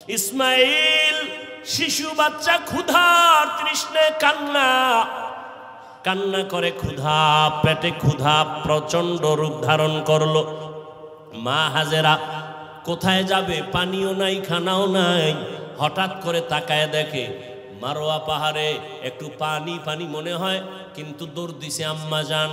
ইসমাইল শিশু বাচ্চা ক্ষুধার তৃষ্ণায় কান্না করে, ক্ষুধা, পেটে ক্ষুধা প্রচন্ড রূপ ধারণ করলো। মা হাজেরা কোথায় যাবে, পানিও নাই, খানাও নাই। হঠাৎ করে তাকায় দেখে মারোয়া পাহাড়ে একটু পানি পানি মনে হয়, কিন্তু দৌড় দিছে আম্মা জান।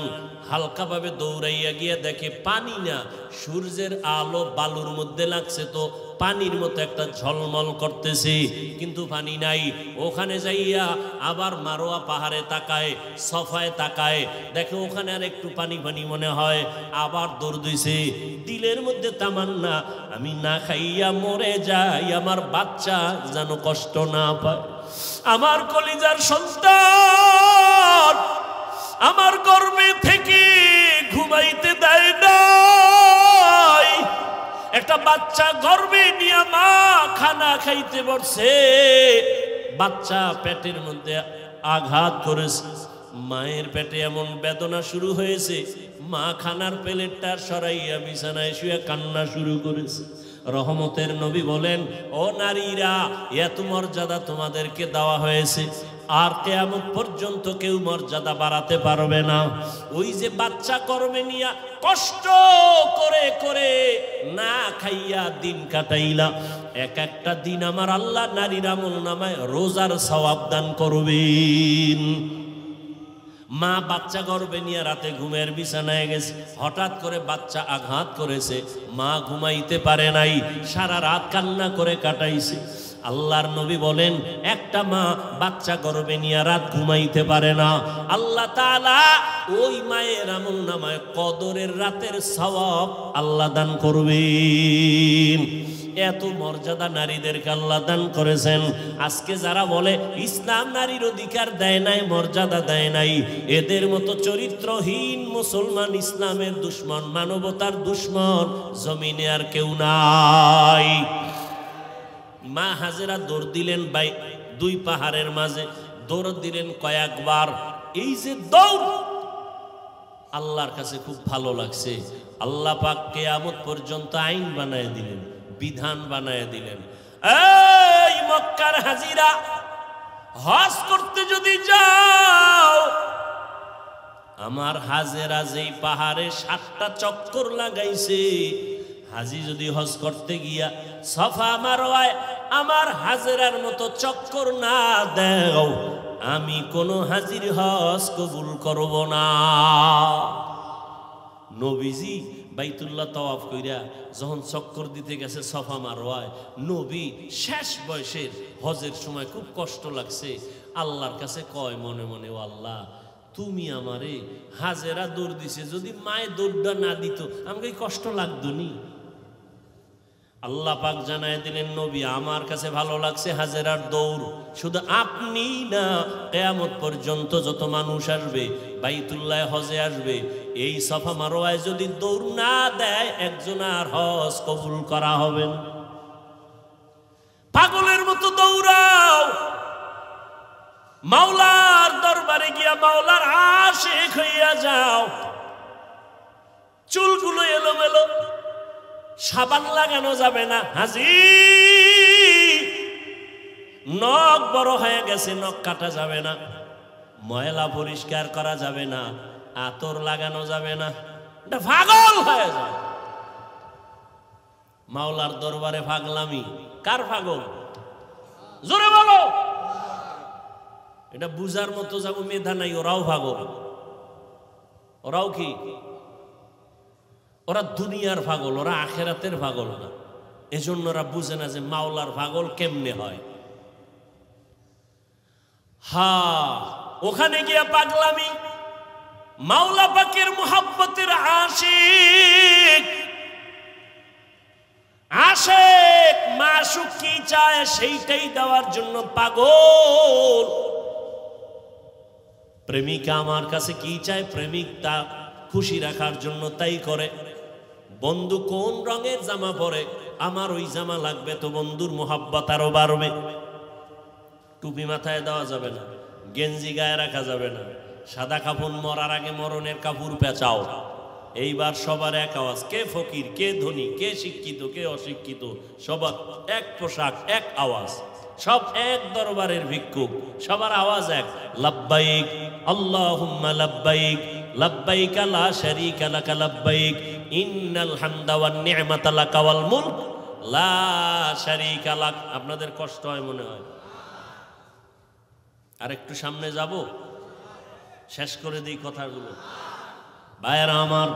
হালকাভাবে দৌড়াইয়া গিয়ে দেখে পানি না, সূর্যের আলো বালুর মধ্যে লাগছে, তো পানির মতো একটা ঝলমল করতেছে, কিন্তু পানি নাই। ওখানে যাইয়া আবার মারোয়া পাহাড়ে তাকায়, সফায় তাকায়, দেখে ওখানে আর একটু পানি পানি মনে হয়। আবার দৌড় দিছে, দিলের মধ্যে তামান্না, আমি না খাইয়া মরে যাই, আমার বাচ্চা যেন কষ্ট না পায়। আমার কলিজার সন্তান আমার গর্ভে থেকে ঘুমাইতে দেয় নাই। একটা বাচ্চা গর্ভে নিয়ে মা খানা খাইতে বসছে, বাচ্চা পেটের মধ্যে আঘাত করেছে, মায়ের পেটে এমন বেদনা শুরু হয়েছে, মা খানার প্লেটটা সরাইয়া বিছানায় শুয়ে কান্না শুরু করেছে। রহমতের নবী বলেন, ও নারীরা, এত মর্যাদা তোমাদেরকে দেওয়া হয়েছে, আর কিয়ামত পর্যন্ত কেউ মর্যাদা বাড়াতে পারবে না। ওই যে বাচ্চা কর্মে নিয়া কষ্ট করে করে না খাইয়া দিন কাটাইলা, এক একটা দিন আমার আল্লাহ নারীর আমল নামায় রোজার সওয়াব দান করবেন। মা বাচ্চা গর্ভে নিয়ে রাতে ঘুমের বিছানায় গেছে, হঠাৎ করে বাচ্চা আঘাত করেছে, মা ঘুমাইতে পারে নাই, সারা রাত কান্না করে কাটাইছে। আল্লাহর নবী বলেন, একটা মা বাচ্চা গর্ভে নিয়ে রাত ঘুমাইতে পারে না, আল্লাহ তাআলা ওই মায়ের আমল নামায় কদরের রাতের সওয়াব আল্লাহ দান করবেন। এত মর্যাদা নারীদেরকে আল্লাহ দান করেছেন। আজকে যারা বলে ইসলাম নারীর অধিকার দেয় নাই, মর্যাদা দেয় নাই, এদের মতো চরিত্রহীন মুসলমান, ইসলামের দুশ্মন, মানবতার দুশ্মন জমিনে আর কেউ নাই। মা হাজেরা দৌড় দিলেন দুই পাহাড়ের মাঝে, দৌড় দিলেন কয়েকবার। এই যে দৌড় আল্লাহর কাছে খুব ভালো লাগছে। আল্লাহ পাক কিয়ামত পর্যন্ত আইন বানায় দিলেন, বিধান বানায় দিলেন। এই মক্কার হাজিরা, হজ করতে যদি যাও, আমার হাজেরা যেই পাহাড়ে 7টা চক্কর লাগাইছে, হাজি যদি হজ করতে গিয়া সফা মারওয়ায় আমার হাজেরার মতো চক্কর না দাও, আমি কোনো হাজির হজ কবুল করব না। নবীজি বাইতুল্লাহ তাওয়াফ কইরা যখন চক্কর দিতে গেছে সফা মারওয়ায়, নবী শেষ বয়সের হজের সময় খুব কষ্ট লাগছে, আল্লাহর কাছে কয় মনে মনে, ও আল্লাহ, তুমি আমারে, হাজেরা দৌড় দিছে, যদি মায়ে দৌড়টা না দিত আমাকে কষ্ট লাগতো নি। আল্লাহ পাক জানায় দিলেন, নবী, আমার কাছে ভালো লাগছে হাজেরার দৌড়, শুধু আপনি না, কিয়ামত পর্যন্ত যত মানুষ আসবে, বাইতুল্লাহ হজে আসবে, এই সফা মারওয়ায় যদি দৌড় না দেয়, একজন আর হজ কবুল করা হবে না। পাগলের মতো দৌড়াও, মাওলার দরবারে গিয়া মাওলার আশিক হইয়া যাও। চুলগুলো এলোমেলো, সাবান লাগানো যাবে না হাজি, নখ বড় হয়ে গেছে, নখ কাটা যাবে না, ময়লা পরিষ্কার করা যাবে না, আতর লাগানো যাবে না, এটা পাগল হয়ে যায়। মাওলার দরবারে পাগলামি, কার পাগল? জোরে বলো। এটা বুঝার মতো যাবো মেধা নাই, ওরাও পাগল। ওরাও কি? ওরা দুনিয়ার পাগল, ওরা আখেরাতের পাগল না। এজন্য ওরা বুঝে না যে মাওলার পাগল কেমনে হয়। ওখানে গিয়া পাগলামি, মাওলা পাকের মুহাব্বতের আশিক, আশিক মাশুক কি চায় সেইটাই দেওয়ার জন্য পাগল। প্রেমিকা আমার কাছে কি চায়, প্রেমিক তা খুশি রাখার জন্য তাই করে। বন্ধু কোন রঙের জামা পরে, আমার ওই জামা লাগবে, তো বন্ধুর মুহাব্বত আরো বাড়বে। টুপি মাথায় দেওয়া যাবে না, গেঞ্জি গায়ে রাখা যাবে না, সাদা কাপড় মরার আগে মরণের কাপড় পেঁচাও, এইবার সবার এক আওয়াজ, কে ফকির, কে ধনী, কে শিক্ষিত, কে অশিক্ষিত, সবার এক পোশাক, এক আওয়াজ, সব এক দরবারের ভিক্ষুক, সবার আওয়াজ এক, লাব্বাইক আল্লাহুম্মা লাব্বাইক লাব্বাইক লা শারীকা লাকা লাব্বাইক ইন্নাল হামদা ওয়ান নি'মাতা লাকা ওয়াল মুলক লা শারীকা লাক। আপনাদের কষ্ট হয় মনে হয়? আর একটু সামনে যাব, শেষ করে দিই কথাগুলো। ভাইয়েরা আমার,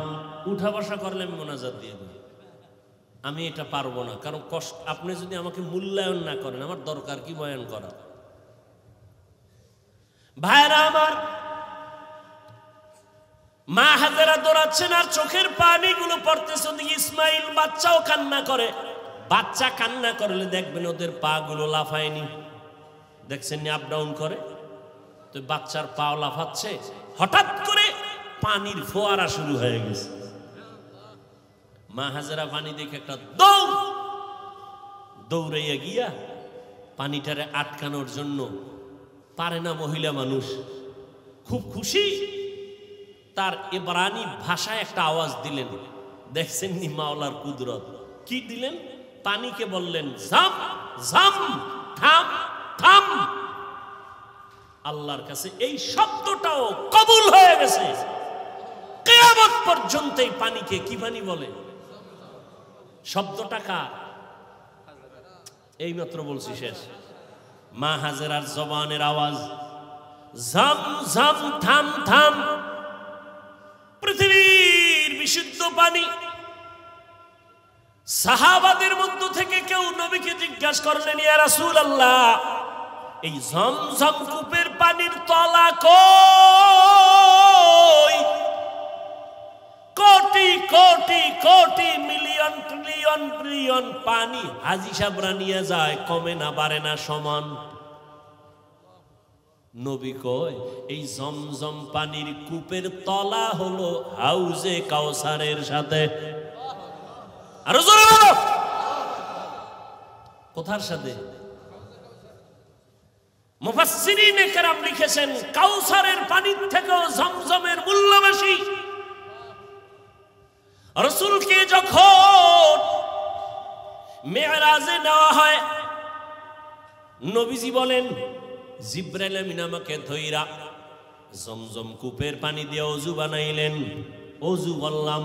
উঠা বসা করলে আমি মোনাজাত দিয়ে দিই। আমি এটা পারবো না, কারণ কষ্ট, আপনি যদি আমাকে মূল্যায়ন না করেন আমার দরকার কি বয়ান করা। ভাইয়েরা আমার, মা হাজেরা দৌড়াচ্ছেন আর চোখের পানিগুলো পড়তেছে, ওদিকে ইসমাইল বাচ্চাও কান্না করে। বাচ্চা কান্না করলে দেখবেন ওদের পা গুলো লাফায়নি, দেখছেন আপ ডাউন করে, তো বাচ্চার পাও লাফাচ্ছে। হঠাৎ করে পানির ফোয়ারা শুরু হয়ে গেছে। মা হাজেরা পানি দেখে একটা দৌড়াইয়া গিয়া পানিটারে আটকানোর জন্য, পারে না মহিলা মানুষ, খুব খুশি, তার ইবরানি ভাষায় একটা আওয়াজ দিলেন। দেখছেন নি মাওলার কুদরত, কি দিলেন? পানিকে বললেন জাম জাম, থাম থাম। আল্লাহর কাছে এই শব্দটাও কবুল হয়ে গেছে। কিয়ামত পর্যন্ত এই পানিকে কি পানি বলে? শব্দটা কার? এই মাত্র বলছি, শেষ। মা হাজেরার জবানের আওয়াজ, জাম জাম, থাম থাম। পৃথিবীর বিশুদ্ধ পানি। সাহাবাদের মধ্য থেকে কেউ নবীকে জিজ্ঞাসা করলেন, ইয়া রাসূলুল্লাহ, এই জমজম কূপের পানির তলা কই? Crore crore crore million trillion trillion পানি হাজী সাহেবরা নিয়ে যায়, কমে না বাড়ে না, সমান। নবী কয়, এই জমজম পানির কূপের তলা হলো হাউজে কাউসারের সাথে। আরো জোরে বলো, কোথার সাথে? মুফাসসিরিনে কেরাম লিখেছেন, কাউসারের পানির থেকেও জমজমের মূল্য বেশি। রাসূলকে যখন মেরাজে নেওয়া হয়, নবীজি বলেন, জিবরাইল আমিন আমাকে ধইরা জমজম কূপের পানি দিয়ে ওযু বানাইলেন। ওযু বললাম,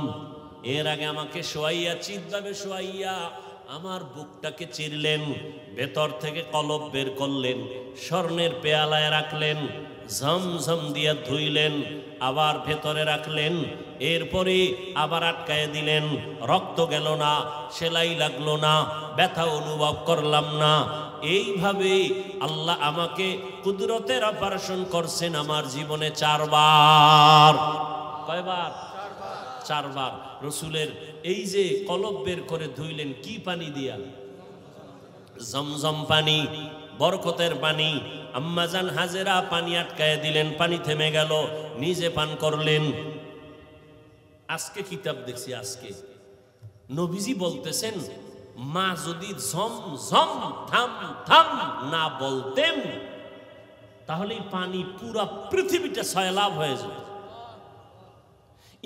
এর আগে আমাকে শোয়াইয়া, চিৎভাবে শোয়াইয়া আমার বুকটাকে চিরলেন, ভেতর থেকে কলব বের করলেন, স্বর্ণের পেয়ালায় রাখলেন, ঝমঝম দিয়া ধুইলেন, আবার ভেতরে রাখলেন, এরপরে আবার আটকায় দিলেন। রক্ত গেল না, সেলাই লাগলো না, ব্যথা অনুভব করলাম না। এইভাবে আল্লাহ আমাকে কুদরতের অপারেশন করছেন আমার জীবনে 4 বার। কয়বার? 4 বার। রসুলের এই যে কলব বের করে ধুইলেন, কি পানি দিয়া? জমজম পানি, বরকতের পানি। আম্মাজান হাজেরা পানি আটকায় দিলেন, পানি থেমে গেল, নিজে পান করলেন। আজকে কিতাব দেখছি, আজকে নবীজি বলতেছেন, মা যদি ঝম ঝম থাম থাম না বলতেন, তাহলে পানি পুরা পৃথিবীটা সয়লাভ হয়ে যেত।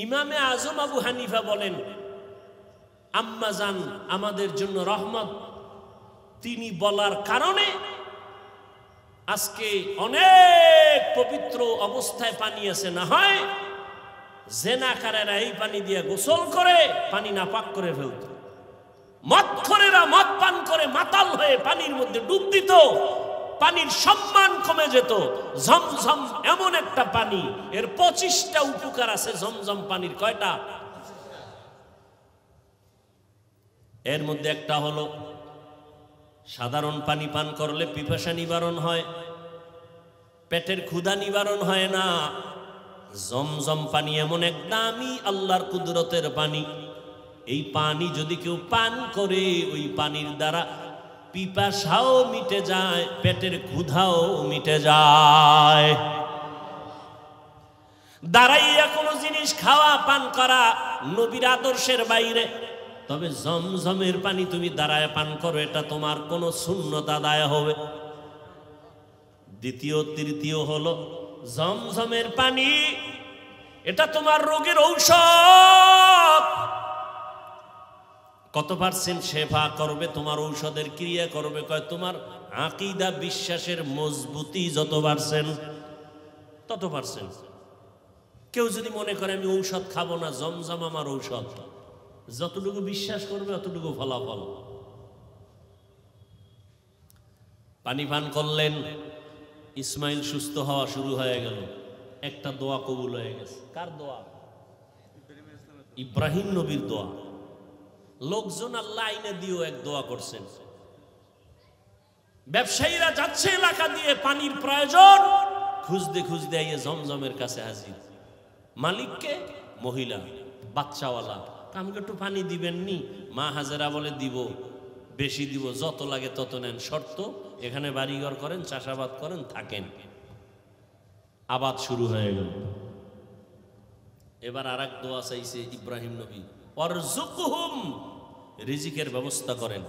ইমামে আজম আবু হানিফা বলেন, আম্মাজান আমাদের জন্য রহমত, তিনি বলার কারণে আজকে অনেক পবিত্র অবস্থায় পানি আছে। না হয় জেনাকারেরা এই পানি দিয়ে গোসল করে পানি নাপাক করে ফেলত, মদখোরেরা মদ পান করে মাতাল হয়ে পানির মধ্যে ডুব দিত, পানির সম্মান কমে যেত। ঝমঝম এমন একটা পানি, এর 25টা উপকার আছে ঝমঝম পানির। কয়টা? এর মধ্যে একটা হলো, সাধারণ পানি পান করলে পিপাসা নিবারণ হয়, পেটের ক্ষুধা নিবারণ হয় না। জমজম পানি এমন এক দামি আল্লাহর কুদরতের পানি, এই পানি যদি কেউ পান করে, ওই পানির দ্বারা পিপাসাও মিটে যায়, পেটের ক্ষুধাও মিটে যায়। দাঁড়াইয়া কোনো জিনিস খাওয়া পান করা নবীর আদর্শের বাইরে। তবে জমজমের পানি তুমি দাঁড়ায় পান করো, এটা তোমার কোনো সুন্নত আদায় হবে। দ্বিতীয় তৃতীয় হলো, জমজমের পানি এটা তোমার রোগের ঔষধ। কত পার্সেন্ট শেফা করবে তোমার ঔষধের ক্রিয়া করবে? কয় তোমার আকীদা বিশ্বাসের মজবুতি যত পার্সেন্ট তত পার্সেন্ট। কেউ যদি মনে করে আমি ঔষধ খাবো না, জমজম আমার ঔষধ, যতটুকু বিশ্বাস করবে অতটুকু ফলাফল। পানি পান করলেন, ইসমাইল সুস্থ হওয়া শুরু হয়ে গেল। একটা দোয়া কবুল হয়ে গেছে। কার দোয়া? ইব্রাহিম নবীর দোয়া। লোকজন আল্লাহ আইনে দিয়েও এক দোয়া করছেন। ব্যবসায়ীরা যাচ্ছে এলাকা দিয়ে, পানির প্রয়োজন, খুঁজতে খুঁজতে আইয়ে জমজমের কাছে হাজির। মালিককে? মহিলা, বাচ্চাওয়ালা। আমাকে একটু পানি দিবেন নি? মা হাজেরা বলে দিব, বেশি দিব, যত লাগে তত নেন, শর্ত এখানে বাড়িঘর করেন, চাষাবাদ করেন, থাকেন। আবাদ শুরু হয়ে গেল। এবার আর এক দোয়া চাইছে ইব্রাহিম নবী, ওয়ারযুকহুম, রিজিকের ব্যবস্থা করেন।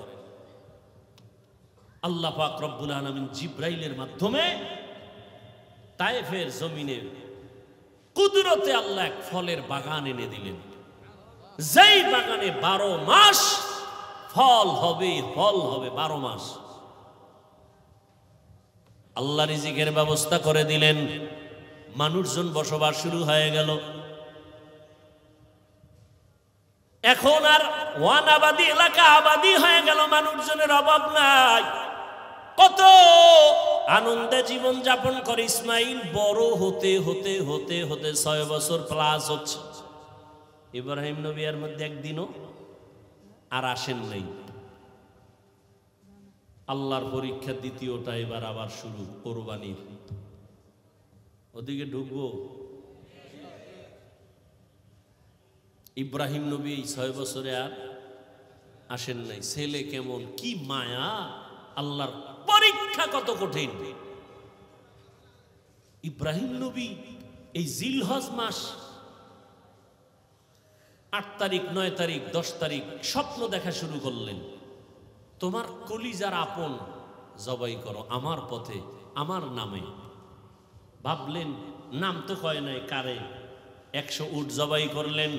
আল্লাহ পাক রব্বুল আলামিন জিব্রাইলের মাধ্যমে তায়েফের জমিনে কুদরতে আল্লাহ এক ফলের বাগান এনে দিলেন। যেই বাগানে 12 মাস ফল হবে, ফল হবে 12 মাস। আল্লাহ রিজিকের ব্যবস্থা করে দিলেন। মানুষজন বসবাস শুরু হয়ে গেল। এখন আর ওয়ানাবাদী এলাকা আবাদী হয়ে গেল, মানুষজনের অভাব নাই। কত আনন্দে জীবন যাপন করে। ইসমাইল বড় হতে হতে হতে হতে 6 বছর প্লাস হচ্ছে। ইব্রাহিম নবী এর মধ্যে একদিনও আর আসেন নাই। আল্লাহর পরীক্ষা দ্বিতীয়টা এবার আবার শুরু, কোরবানির। ওদিকে ঢুকবো। ইব্রাহিম নবী 6 বছরে আর আসেন নাই। ছেলে কেমন, কি মায়া! আল্লাহর পরীক্ষা কত কঠিন। ইব্রাহিম নবী এই জিলহজ মাস 8 তারিখ, 9 তারিখ, 10 তারিখ স্বপ্ন দেখা শুরু করলেন। তোমার কলিজার আপন জবাই করো আমার পথে, আমার নামে। ভাবলেন, নাম তো কয় নাই কারে। 100 উট জবাই করলেন।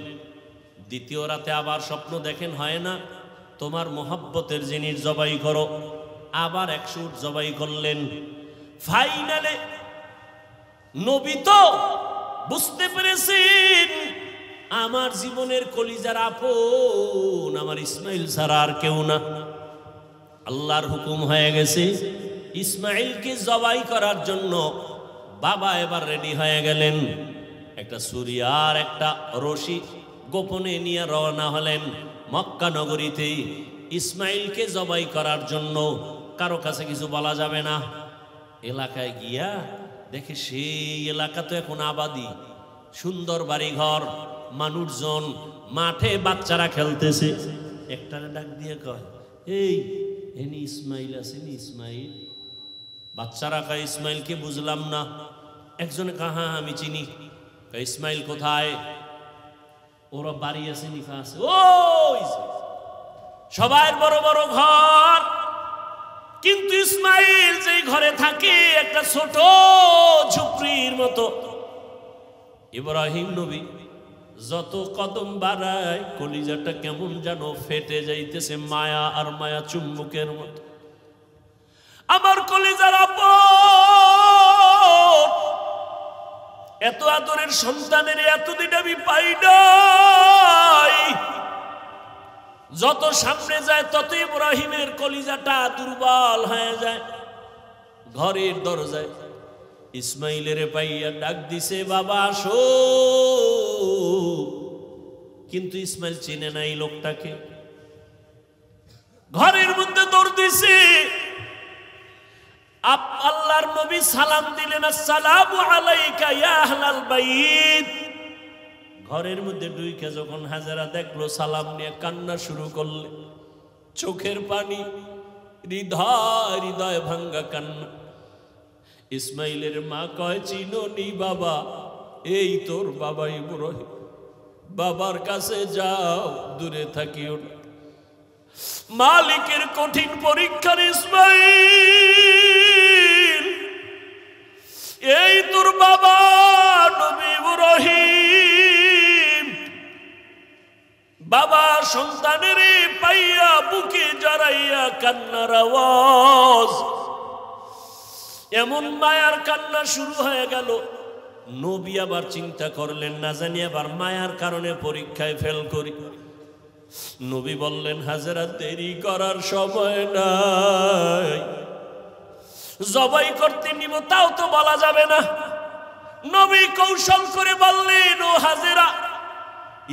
দ্বিতীয় রাতে আবার স্বপ্ন দেখেন, হয় না, তোমার মোহাব্বতের জিনিস জবাই করো। আবার 100 উট জবাই করলেন। ফাইনালে নবী তো বুঝতে পেরেছেন আমার জীবনের কলিজার আপন আমার ইসমাইল ছাড়া আর কেউ না। আল্লাহর হুকুম হয়ে গেছে, ইসমাইলকে জবাই করার জন্য বাবা এবার রেডি হয়ে গেলেন। একটা ছুরি আর একটা রশি গোপনে নিয়ে রওনা হলেন মক্কা নগরীতে ইসমাইলকে জবাই করার জন্য। কারো কাছে কিছু বলা যাবে না। এলাকায় গিয়া দেখে সেই এলাকা তো এখন আবাদি, সুন্দর বাড়িঘর, মানুষজন, মাঠে বাচ্চারা খেলতেছে। একটারে ডাক দিয়ে কয়, এই এনি ইসমাইল আছেন? ইসমাইল? বাচ্চারা কয়, ইসমাইলকে বুঝলাম না। একজনে কয়, হ্যাঁ আমি চিনি। ইসমাইল কোথায়? ওরা বাড়ি আছে, নিফা আছে। ওই সবাই বড় বড় ঘর, কিন্তু ইসমাইল যেই ঘরে থাকে একটা ছোট ঝুপড়ির মতো। ইব্রাহিম নবী যত কদম বাড়ায় কলিজাটা কেমন যেন ফেটে যাইতেছে, মায়া আর মায়া চুম্বকের মতো। আমার কলিজার আপন, এত আদরের সন্তানের এতদিন আমি পাই নাই। যত সামনে যায় তত ইব্রাহিমের কলিজাটা দুর্বল হয়ে যায়। ঘরের দরজায় ইসমাইলের পাইয়া ডাক দিছে, বাবা আসো। কিন্তু ইসমাইল চিনে নাই লোকটাকে। ঘরের মধ্যে দৌড় দিছে। আল্লাহর নবী সালাম দিলেন, আসসালামু আলাইকা ইয়া আহলাল বাইত। ঘরের মধ্যে ঢুইকে যখন হাজেরা দেখলো, সালাম নিয়ে কান্না শুরু করলে, চোখের পানি, হৃদয় হৃদয় ভাঙ্গা কান্না। ইসমাইলের মা কয়, চিনোনি বাবা? এই তোর বাবা ইব্রাহিম। বাবার কাছে যাও, দূরে থাকিও না। মালিকের কঠিন পরীক্ষার ইসমাইল, এই তোর বাবা নবী ইব্রাহিম। কান্নার আওয়াজ, এমন মায়ার কান্না শুরু হয়ে গেল। নবী আবার চিন্তা করলেন, না জানি আবার মায়ার কারণে পরীক্ষায় ফেল করি। নবী বললেন, হাজেরা দেরি করার সময় নাই, জবাই করতে নিব তাও তো বলা যাবে না। নবী কৌশল করে বললেন, ও হাজেরা,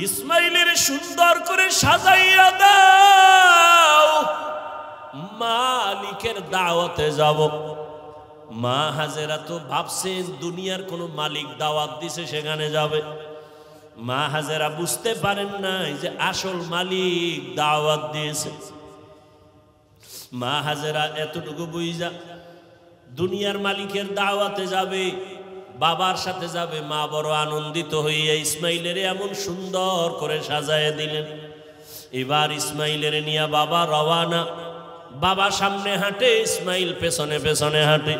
ইসমাইলের সুন্দর করে সাজাইয়া দাও, মালিকের দাওয়াতে যাব। মা হাজেরা তো ভাবছেন দুনিয়ার কোন মালিক দাওয়াত দিছে সেখানে যাবে। মা হাজেরা বুঝতে পারেন নাই যে আসল মালিক দাওয়াত দিয়েছে। মা হাজেরা এতটুকু বুঝা দুনিয়ার মালিকের দাওয়াতে যাবে, বাবার সাথে যাবে। মা বড় আনন্দিত হইয়া ইসমাইলের এমন সুন্দর করে সাজায় দিলেন। এবার ইসমাইলের নিয়ে বাবা রওয়ানা। বাবা সামনে হাঁটে, ইসমাইল পেছনে পেছনে হাঁটে।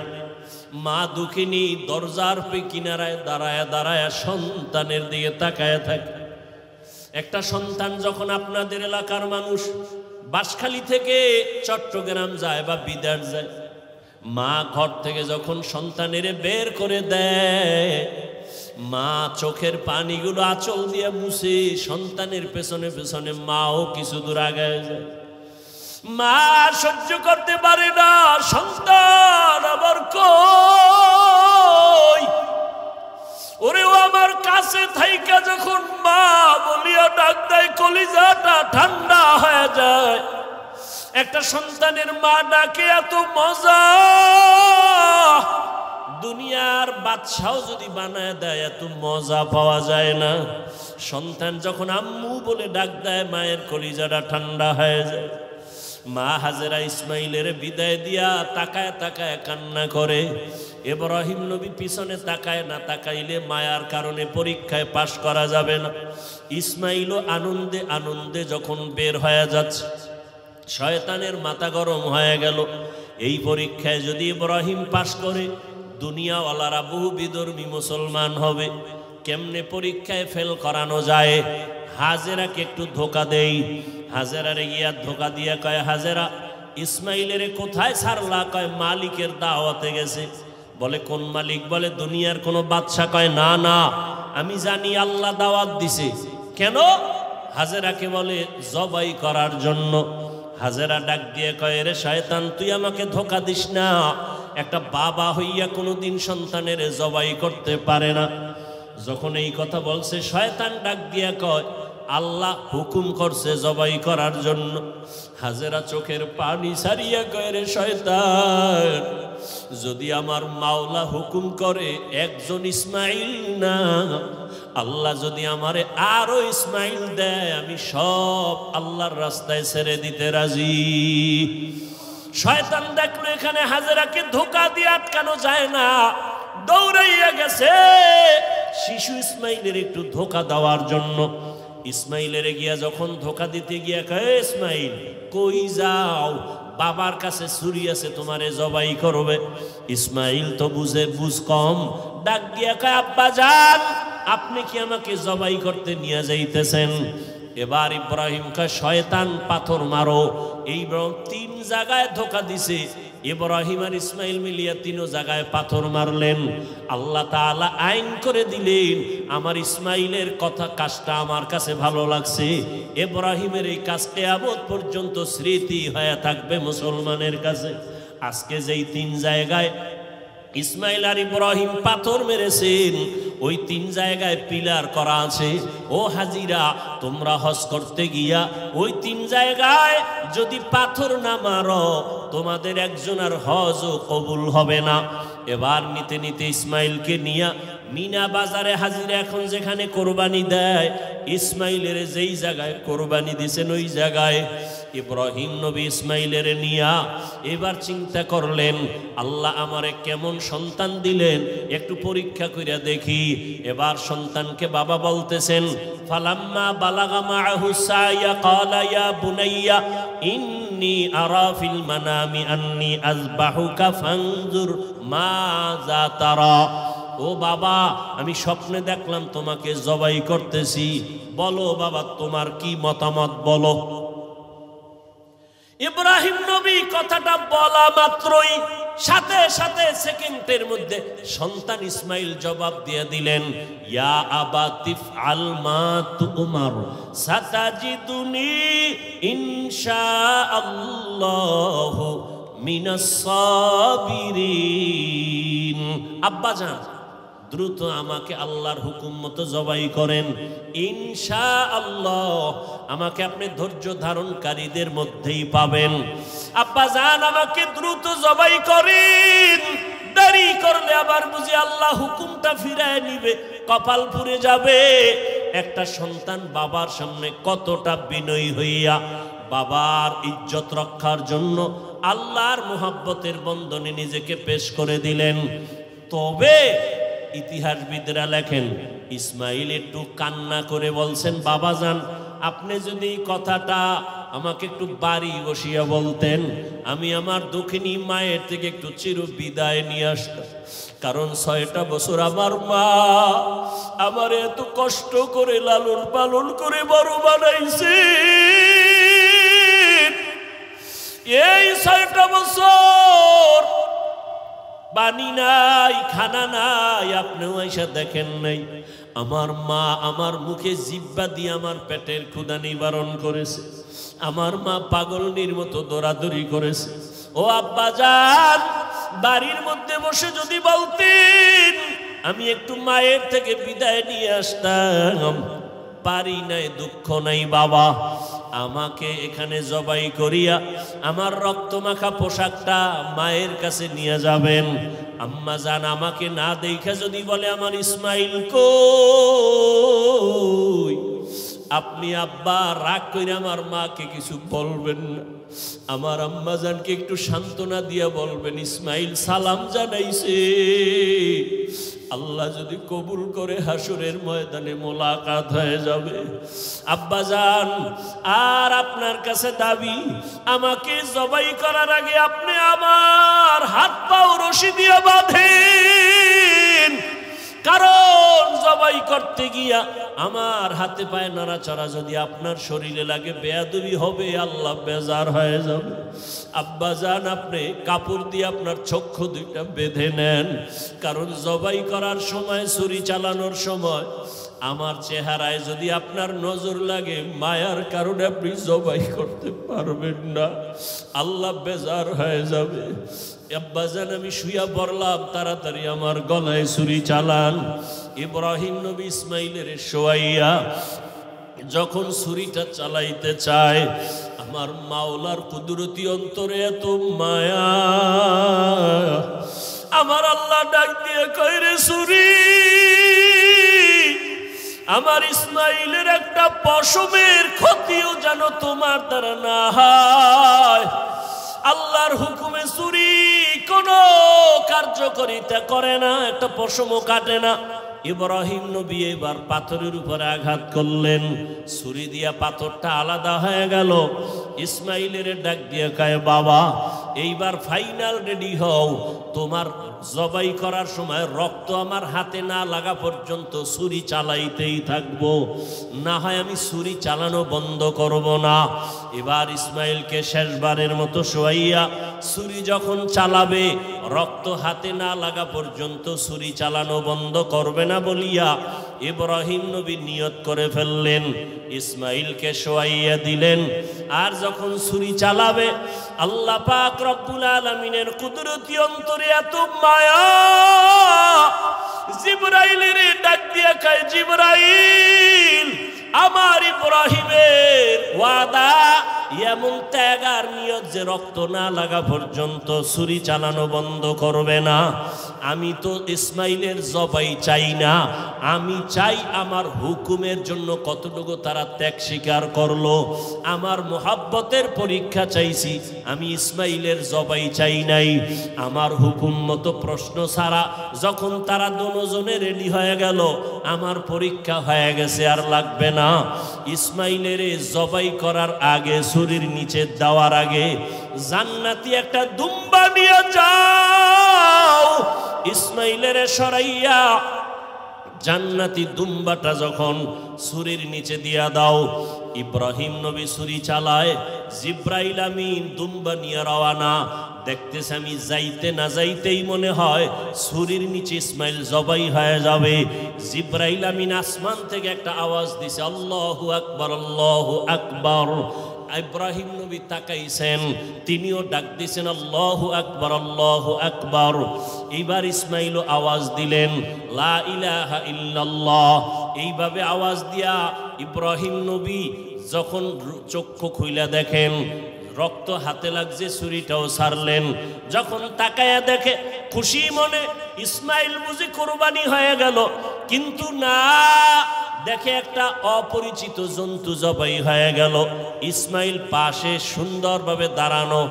মা দুঃখিনী দরজার কিনারায় দাঁড়ায় দাঁড়ায় সন্তানের দিকে তাকায় থাকে। একটা সন্তান যখন আপনাদের এলাকার মানুষ বাঁশখালী থেকে চট্টগ্রাম যায় বা বিদেশ যায়, মা ঘর থেকে যখন সন্তানের বের করে দেয়, মা চোখের পানিগুলো আঁচল দিয়ে মুছে সন্তানের পেছনে পেছনে মাও কিছু দূর আগায় যায়। মা সহ্য করতে পারে না, সন্তান আমার কই, ওরেও আমার কাছে থাইকা যখন মা বলিয়া ডাক দেয়, কলিজাটা ঠান্ডা হয়ে যায়। একটা সন্তানের মা ডাকে এত মজা, দুনিয়ার বাদশাও যদি বানায় দেয় এত মজা পাওয়া যায় না। সন্তান যখন আম্মু বলে ডাক দেয়, মায়ের কলিজাটা ঠান্ডা হয়ে যায়। মা হাজেরা ইসমাইলের বিদায় দিয়া তাকায় তাকায় কান্না করে। ইব্রাহিম নবী পিছনে তাকায় না, তাকাইলে মায়ার কারণে পরীক্ষায় পাশ করা যাবে না। ইসমাইলও আনন্দে আনন্দে যখন বের হয়ে যাচ্ছে, শয়তানের মাথা গরম হয়ে গেল। এই পরীক্ষায় যদি ইব্রাহিম পাশ করে, দুনিয়াওয়ালারা বহু বিধর্মী মুসলমান হবে। কেমনে পরীক্ষায় ফেল করানো যায়? হাজেরাকে একটু ধোকা দেই। হাজেরারে গিয়া ধোকা দিয়া কয়, হাজেরা, ইসমাইলের কোথায় ছাড়লা? কয় মালিকের দাওয়াতে গেছে। বলে কোন মালিক? বলে দুনিয়ার কোন বাদশা। কয় না না, আমি জানি আল্লাহ দাওয়াত দিছে। কেন? হাজেরাকে বলে জবাই করার জন্য। হাজেরা ডাক দিয়ে কয়, রে শয়তান, তুই আমাকে ধোকা দিস না। একটা বাবা হইয়া কোনোদিন সন্তানের জবাই করতে পারে না। যখন এই কথা বলছে, শয়তান ডাক দিয়া কয়, আল্লাহ হুকুম করছে জবাই করার জন্য। হাজেরা চোখের পানি ছাড়িয়া কয়, রে শয়তান, যদি আমার মাওলা হুকুম করে একজন ইসমাইল না, আল্লাহ যদি আমারে আরো ইসমাইল দেয়, আমি সব আল্লাহর রাস্তায় ছেড়ে দিতে রাজি। শয়তান দেখলো এখানে হাজেরাকে ধোকা দিয়ে আটকানো যায় না, দৌড়াইয়া গেছে শিশু ইসমাইলের একটু ধোকা দেওয়ার জন্য। ইসমাইলের গিয়া যখন ধোকা দিতে গিয়া কয়, ইসমাইল কই যাও? বাবার কাছে ছুরি আছে, তোমারে জবাই করবে। ইসমাইল তো বুঝ কম, ডাক দিয়া কয়, আব্বা যান, আপনি কি আমাকে জবাই করতে নিয়ে যাইতেছেন? এবার ইব্রাহিম কয়, শয়তান, পাথর মারো। এই তিন জায়গায় ধোকা দিছে। ইব্রাহিম আর ইসমাইল মিলিয়া তিন জায়গায় পাথর মারলেন। আল্লাহ তাআলা আইন করে দিলেন, আমার ইসমাইলের কথা কাজটা আমার কাছে ভালো লাগছে। ইব্রাহিমের এই কাজ কিয়ামত পর্যন্ত স্মৃতি হয়ে থাকবে মুসলমানের কাছে। আজকে যেই তিন জায়গায় ইসমাইল আর ইব্রাহিম পাথর মেরেছেন, ওই তিন জায়গায় পিলার করা আছে। ও হাজিরা, তোমরা হজ করতে গিয়া ওই তিন জায়গায় যদি পাথর না মারো, তোমাদের একজনের হজও কবুল হবে না। এবার নিতে নিতে ইসমাইলকে নিয়া মিনা বাজারে হাজিরা এখন যেখানে কোরবানি দেয়, ইসমাইলের যেই জায়গায় কোরবানি দিছেন ওই জায়গায় ইব্রাহিম নবী ইসমাইলের নিয়া এবার চিন্তা করলেন, আল্লাহ আমারে কেমন সন্তান দিলেন, একটু পরীক্ষা কইরা দেখি। এবার সন্তানকে বাবা বলতেছেন, ফালাম্মা বালাগা মাআহু সায়া ক্বালা ইয়া বুনাইয়া ইন্নী আরা ফিল মানামি আন্নী আযবাহুকা ফানজুর মাযা তারা। ও বাবা, আমি স্বপ্নে দেখলাম তোমাকে জবাই করতেছি, বলো বাবা তোমার কি মতামত বলো। ইব্রাহিম নবী কথাটা বলা মাত্রই সাথে সাথে সেকেন্ডের মধ্যে সন্তান ইসমাইল জবাব দিয়ে দিলেন, ইয়া আবাতিফ আল মা তুমার সাতাজিদুনি ইনশাআল্লাহু মিনাস সাবিরিন। আব্বাজান, দ্রুত আমাকে আল্লাহর হুকুম মতো জবাই করেন, ইনশাআল্লাহ আমাকে আপনি ধৈর্য ধারণকারীদের মধ্যেই পাবেন। আব্বাজান, আমাকে দ্রুত জবাই করেন, দেরি করলে আবার বুঝি আল্লাহ হুকুমটা ফিরায় নিবে, কপাল পুড়ে যাবে। একটা সন্তান বাবার সামনে কতটা বিনয়ী হইয়া বাবার ইজ্জত রক্ষার জন্য আল্লাহর মুহাব্বতের বন্ধনে নিজেকে পেশ করে দিলেন। তবে ইতিহাসবিদরা লেখেন, ইসমাইল একটু কান্না করে বলছেন, বাবাজান আপনি যদি এই কথাটা আমাকে একটু বাড়ি বসিয়া বলতেন, আমি আমার দক্ষিণী মায়ের থেকে একটু চির বিদায় নিয়ে আসতাম। কারণ 6টা বছর আমার মা আমার এত কষ্ট করে লালন পালন করে বড় বানাইছে। এই 6টা বছর পানি নাই, খানা নাই, আপনিও আইসা দেখেন নাই। আমার মা আমার মুখে জিহ্বা দিয়ে আমার পেটের ক্ষুধা নিবারণ করেছে। আমার মা পাগলনির মতো দৌড়াদৌড়ি করেছে। ও আব্বাজান, বাড়ির মধ্যে বসে যদি বলতেন আমি একটু মায়ের থেকে বিদায় নিয়ে আসতাম, পারি নাই, দুঃখ নাই বাবা, আমাকে এখানে জবাই করিয়া আমার রক্তমাখা পোশাকটা মায়ের কাছে নিয়ে যাবেন। আম্মা জান আমাকে না দেখে যদি বলে আমার ইসমাইল কই, আপনি আব্বা রাগ করে আমার মাকে কিছু বলবেন না, আমার আম্মা জানকে একটু সান্ত্বনা দিয়া বলবেন ইসমাইল সালাম জানাইছে, আল্লাহ যদি কবুল করে হাসরের ময়দানে মোলাকাত হয়ে যাবে। আব্বাজান, আর আপনার কাছে দাবি, আমাকে জবাই করার আগে আপনি আমার হাত পাও রশি দিয়ে বাঁধেন, কারণ জবাই করতে গিয়া আমার হাতে পায়ে নাড়াচাড়া যদি আপনার শরীরে লাগে বেয়াদবি হবে, আল্লাহ বেজার হয়ে যাবে। আব্বাজান, আপনি কাপড় দিয়ে আপনার চক্ষু দুইটা বেঁধে নেন, কারণ জবাই করার সময়, ছুরি চালানোর সময় আমার চেহারায় যদি আপনার নজর লাগে, মায়ার কারণে আপনি জবাই করতে পারবেন না, আল্লাহ বেজার হয়ে যাবে। আব্বাজান, আমি শুয়া পড়লাম, তাড়াতাড়ি আমার গলায় ছুরি চালান। ইব্রাহিম নবী ইসমাইলের শোয়াইয়া যখন ছুরিটা চালাইতে চায়, আমার মাওলার কুদরতি অন্তরে এত মায়া, আমার আল্লাহ ডাক দিয়ে কয়, রে ছুরি, আমার ইসমাইলের একটা পশমের ক্ষতিও যেন তোমার দ্বারা না হয়। আল্লাহর হুকুমে ছুরি কোনো কার্যকারিতা করে না, একটা পশমও কাটে না। ইব্রাহিম নবী এবার পাথরের উপরে আঘাত করলেন, ছুরি দিয়া পাথরটা আলাদা হয়ে গেল। ইসমাইলের ডাক দিয়ে কয়, বাবা এইবার ফাইনাল রেডি হও, তোমার জবাই করার সময় রক্ত আমার হাতে না লাগা পর্যন্ত ছুরি চালাইতেই থাকবো, না হয় আমি ছুরি চালানো বন্ধ করব না। এবার ইসমাইলকে শেষবারের মতো শোয়াইয়া ছুরি যখন চালাবে, রক্ত হাতে না লাগা পর্যন্ত ছুরি চালানো বন্ধ করবে না বলিয়া ইব্রাহিম নবী নিয়ত করে ফেললেন। ইসমাইলকে শোয়াইয়া দিলেন, আর যখন ছুরি চালাবে, আল্লাহ পাক রব্বুল আলামিনের কুদরতি অন্তরে এত মায়া, জিবরাইলের ডাক দিয়া কয়, জিবরাইল, আমার ইব্রাহিমের ওয়াদা, এমন ত্যাগ আর নিয়ত যে রক্ত না লাগা পর্যন্ত ছুরি চালানো বন্ধ করবে না। আমি তো ইসমাইলের জবাই চাই না, আমি চাই আমার হুকুমের জন্য কতটুকু তারা ত্যাগ স্বীকার করলো। আমার মোহাব্বতের পরীক্ষা চাইছি, আমি ইসমাইলের জবাই চাই নাই। আমার হুকুম মতো প্রশ্ন ছাড়া যখন তারা দুজনে রেডি হয়ে গেল, আমার পরীক্ষা হয়ে গেছে, আর লাগবে না। ইসমাইলের জবাই করার আগে, ছুরির নিচে দেওয়ার আগে, জান্নাতি একটা দুম্বা নিয়ে যাও, ইসমাইলের সরাইয়া জান্নাতি দুম্বাটা যখন ছুরির নিচে দিয়া দাও। ইব্রাহিম নবী ছুরি চালায়, জিব্রাইল আমিন দুম্বা নিয়ে রওয়ানা। দেখতেছে আমি যাইতে না যাইতেই মনে হয় ছুরির নিচে ইসমাইল জবাই হয়ে যাবে। জিব্রাইল আমিন আসমান থেকে একটা আওয়াজ দিছে, আল্লাহু আকবার, আল্লাহু আকবার। ইব্রাহিম নবী তাকাইছেন, তিনিও ডাক দিছেন আল্লাহু আকবার, আল্লাহু আকবার। এইবার ইসমাইলও আওয়াজ দিলেন লা ইলাহা ইল্লাল্লাহ। এইভাবে আওয়াজ দিয়া ইব্রাহিম নবী যখন চক্ষু খুইলা দেখেন রক্ত হাতে লাগছে, ছুরিটাও ছাড়লেন। যখন তাকায়া দেখে খুশি মনে ইসমাইল বুঝি কুরবানি হয়ে গেল, কিন্তু না, দেখে একটা অপরিচিত জন্তু জবাই হয়ে গেল। ইসমাইল পাশে সুন্দরভাবে দাঁড়ানো।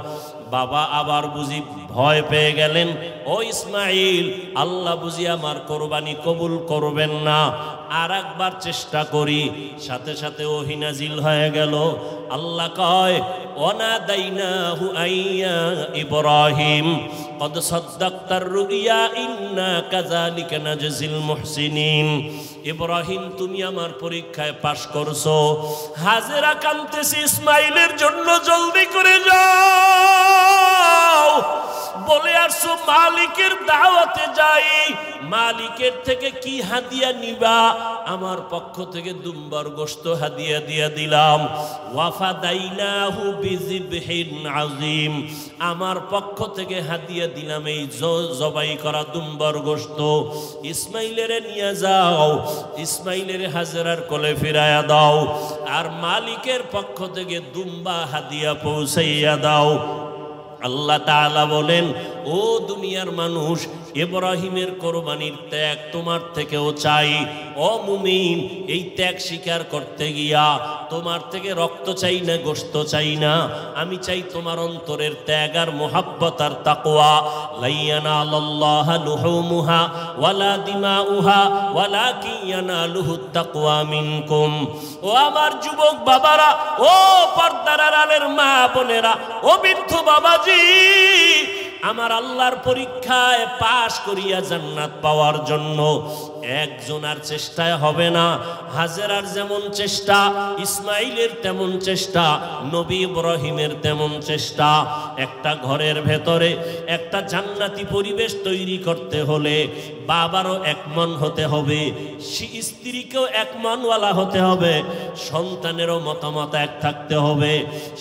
বাবা আবার বুঝি ভয় পেয়ে গেলেন, ও ইসমাইল, আল্লাহ বুঝি আমার কোরবানি কবুল করবেন না, আর একবার চেষ্টা করি। সাথে সাথে ওহী নাজিল হয়ে গেল। আল্লাহ কয়, ওয়ানাদাইনাহু আইয়া ইব্রাহিম কদ সাদ্দাকতার রুইয়া ইন্না কাযালিকা নাজজিল মুহসিনিন। ইব্রাহিম, তুমি আমার পরীক্ষায় পাশ করছো। হাজেরা কাঁদতেছে ইসমাইলের জন্য, জলদি করে যাও। বলে আসছো মালিকের দাওয়াতে যাই, মালিকের থেকে কি হাদিয়া নিবা? আমার পক্ষ থেকে দুম্বার গোশত হাদিয়া দিয়া দিলাম। ওয়াফাদাইনাহু বিযিবহিন আযীম, আমার পক্ষ থেকে হাদিয়া দিলাম এই জবাই করা দুম্বার গোশত। ইসমাইলের নিয়ে যাও, ইসমাইলের হাজেরার কোলে ফিরায়া দাও, আর মালিকের পক্ষ থেকে দুম্বা হাদিয়া পৌঁছাইয়া দাও। আল্লাহ তাআলা বলেন, ও দুনিয়ার মানুষ, ইব্রাহিমের কোরবানির ত্যাগ তোমার থেকেও চাই। ও মুমিন, এই ত্যাগ স্বীকার করতে গিয়া তোমার থেকে রক্ত চাই না, গোশত চাই না, আমি চাই তোমার অন্তরের ত্যাগ আর মুহাব্বত আর তাকওয়া। লাইয়ানালাল্লাহা লুহুমুহা ওয়ালা দিমাউহা ওয়ালাকিন ইয়ানালুহুত তাকওয়া মিনকুম। ও আমার যুবক বাবারা, ও পর্দার আড়ালের মা বোনেরা, ও বৃদ্ধ বাবাজি, আমার আল্লাহর পরীক্ষায় পাশ করিয়া জান্নাত পাওয়ার জন্য একজনের চেষ্টায় হবে না। হাজেরার যেমন চেষ্টা, ইসমাইলের তেমন চেষ্টা, নবী ইব্রাহিমের তেমন চেষ্টা। একটা ঘরের ভেতরে একটা জান্নাতি পরিবেশ তৈরি করতে হলে বাবারও এক মন হতে হবে, স্ত্রীকেও এক মনওয়ালা হতে হবে, সন্তানেরও মতামত এক থাকতে হবে।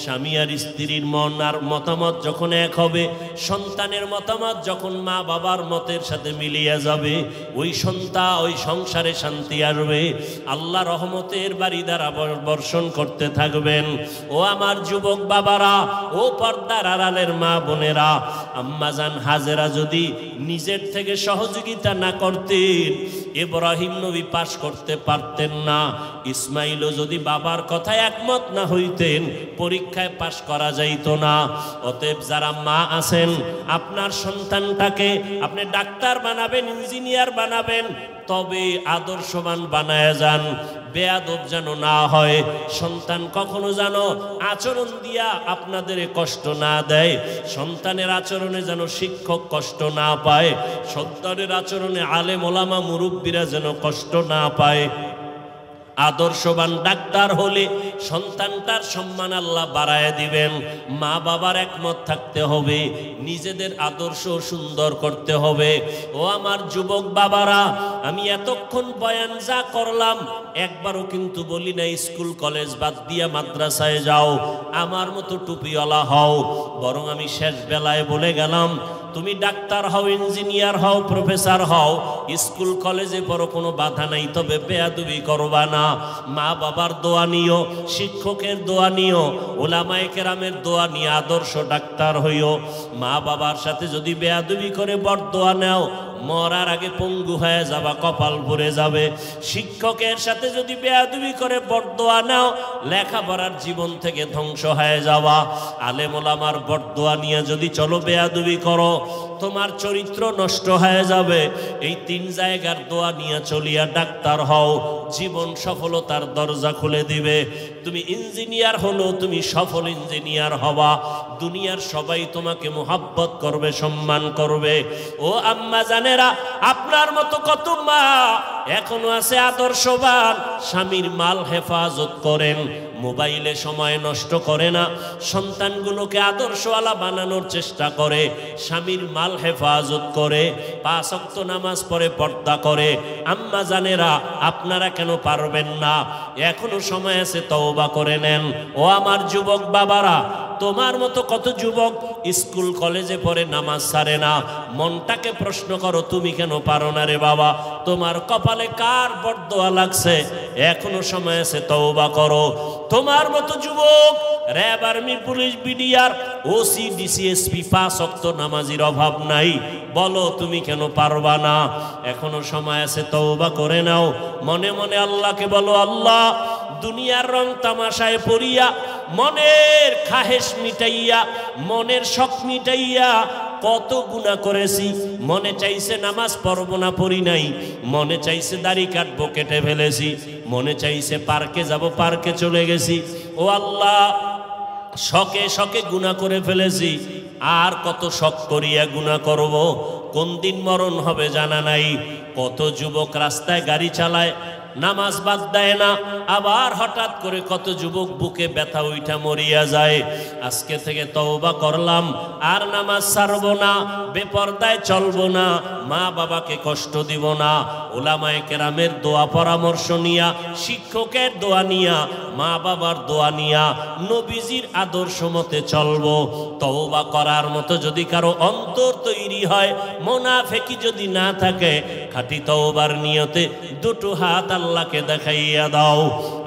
স্বামী আর স্ত্রীর মন আর মতামত যখন এক হবে, সন্তানের মতামত যখন মা বাবার মতের সাথে মিলিয়ে যাবে, ওই সন্তান, ওই সংসারে শান্তি আসবে। আল্লাহ রহমতের বাড়ি দ্বারা বর্ষণ করতে থাকবেন। ও আমার যুবক বাবারা, ও পর্দার আড়ালের মা বোনেরা, আম্মাজান হাজেরা যদি নিজের থেকে সহযোগিতা না করতেন, ইব্রাহিম নবী পাশ করতে পারতেন না। ইসমাইলও যদি বাবার কথায় একমত না হইতেন, পরীক্ষায় পাশ করা যাইত না। অতএব যারা মা আছেন, আপনার সন্তানটাকে আপনি ডাক্তার বানাবেন, ইঞ্জিনিয়ার বানাবেন, তবে আদর্শবান বানায় যান, বেয়াদব যেন না হয়। সন্তান কখনো যেন আচরণ দিয়া আপনাদের কষ্ট না দেয়, সন্তানের আচরণে যেন শিক্ষক কষ্ট না পায়, সন্তানের আচরণে আলেম ওলামা মুরব্বীরা যেন কষ্ট না পায়। আদর্শবান ডাক্তার হলে সন্তানটার সম্মান আল্লাহ বাড়ায় দিবেন। মা বাবার একমত থাকতে হবে, নিজেদের আদর্শ সুন্দর করতে হবে। ও আমার যুবক বাবারা, আমি এতক্ষণ বয়ান যা করলাম একবারও কিন্তু বলি না স্কুল কলেজ বাদ দিয়া মাদ্রাসায় যাও, আমার মতো টুপিওয়ালা হও। বরং আমি শেষ বেলায় বলে গেলাম, তুমি ডাক্তার হও, ইঞ্জিনিয়ার হও, প্রফেসর হও, স্কুল কলেজে পড়ো, কোনো বাধা নাই, তবে বেয়াদবি করবা না। মা বাবার দোয়া নিও, শিক্ষকের দোয়া নিও, ওলামায়ে কেরামের দোয়া নিয়ে আদর্শ ডাক্তার হইও। মা বাবার সাথে যদি বেয়াদবি করে বরদোয়া নাও, মরার আগে পঙ্গু হয়ে যাবা, কপাল ভরে যাবে। শিক্ষকের সাথে যদি বেয়াদবি করে বরদোয়া নাও, লেখাপড়ার জীবন থেকে ধ্বংস হয়ে যাওয়া। আলেম ওলামার বরদোয়া নিয়ে যদি চলো বেয়াদবি করো, তোমার চরিত্র নষ্ট হয়ে যাবে। এই 3 জায়গার দোয়া নিয়ে চলিয়া ডাক্তার হও, জীবন সফলতার দরজা খুলে দিবে। তুমি ইঞ্জিনিয়ার হলো, তুমি সফল ইঞ্জিনিয়ার হবা, দুনিয়ার সবাই তোমাকে মোহাব্বত করবে, সম্মান করবে। ও আম্মা জানেরা, আপনার মতো কত মা এখনো আছে আদর্শবান, স্বামীর মাল হেফাজত করেন, মোবাইলে সময় নষ্ট করে না, সন্তানগুলোকে আদর্শওয়ালা বানানোর চেষ্টা করে, স্বামীর মাল হেফাজত করে, 5 ওয়াক্ত নামাজ পড়ে, পর্দা করে। আম্মা জানেরা, আপনারা কেন পারবেন না? এখনো সময় আছে, তওবা করে নেন। ও আমার যুবক বাবারা, তোমার মতো কত যুবক স্কুল কলেজে পড়ে নামাজ ছাড়ে না। মনটাকে প্রশ্ন করো, তুমি কেন পারো না রে বাবা? তোমার কপালে কার বরদোয়া লাগছে? এখনো সময় আছে, তওবা করো। তোমার মতো যুবক RAB, army, police, BDR, OC, DC SP 5 ওয়াক্ত নামাজির অভাব নাই। বলো, তুমি কেন পারবা না? এখনো সময় আছে, তওবা করে নাও। মনে মনে আল্লাহকে বলো, আল্লাহ, দুনিয়ার রং তামাশায় পড়িয়া, মনের খাহেশ মিটাইয়া, মনের শখ মিটাইয়া কত গুনাহ করেছি। মনে চাইছে নামাজ পড়ব না, পড়ি নাই। মনে চাইছে দাড়ি কাটবো, কেটে ফেলেছি। মনে চাইছে পার্কে যাব, পার্কে চলে গেছি। ও আল্লাহ, শখে শখে গুনাহ করে ফেলেছি। আর কত শখ করিয়া গুনাহ করব? কোন দিন মরণ হবে জানা নাই। কত যুবক রাস্তায় গাড়ি চালায়, নামাজ বাদ দেয় না। আবার হঠাৎ করে কত যুবক বুকে ব্যথা উঠা মরিয়া যায়। আজকে থেকে তওবা করলাম, আর নামাজ ছাড়বো না, বেপরদায় চলবো না, মা বাবাকে কষ্ট দিব না। উলামায়ে কেরামের দোয়া পরামর্শ নিয়া, শিক্ষকের দোয়া নিয়া, মা বাবার দোয়া নিয়া, নবীজির আদর্শ মতে চলবো। তওবা করার মতো যদি কারো অন্তর তৈরি হয়, মুনাফিকি যদি না থাকে, খাঁটি তওবার নিয়তে দুটো হাত আল্লাহকে দেখাইয়া দাও।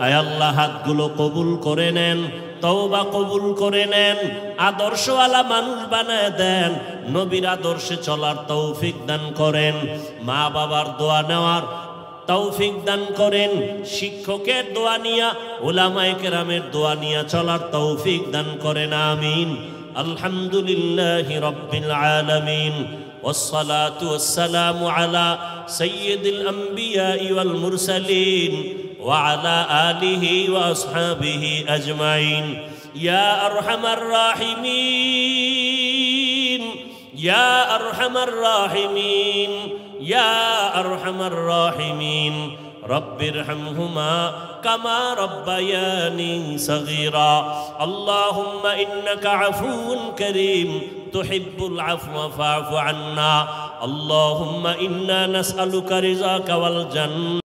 আয় আল্লাহ, হাতগুলো কবুল করে নেন, তওবা কবুল করে নেন, আদর্শওয়ালা মানুষ বানায় দেন, নবীর আদর্শে চলার তৌফিক দান করেন, মা বাবার দোয়া নেওয়ার তৌফিক দান করেন, শিক্ষকের দোয়া নিয়া, উলামায়ে কেরামের দোয়া নিয়া চলার তৌফিক দান করেন। আমিন। আলহামদুলিল্লাহি রাব্বিল আলামিন। والصلاة والسلام على سيد الأنبياء والمرسلين وعلى آله وأصحابه أجمعين. يا أرحم الراحمين، يا أرحم الراحمين، يا أرحم الراحمين، رب ارحمهما كما ربياني صغيرا. اللهم إنك عفو كريم تحب العفو فاعف عنا. اللهم إنا نسألك رضاك والجنة.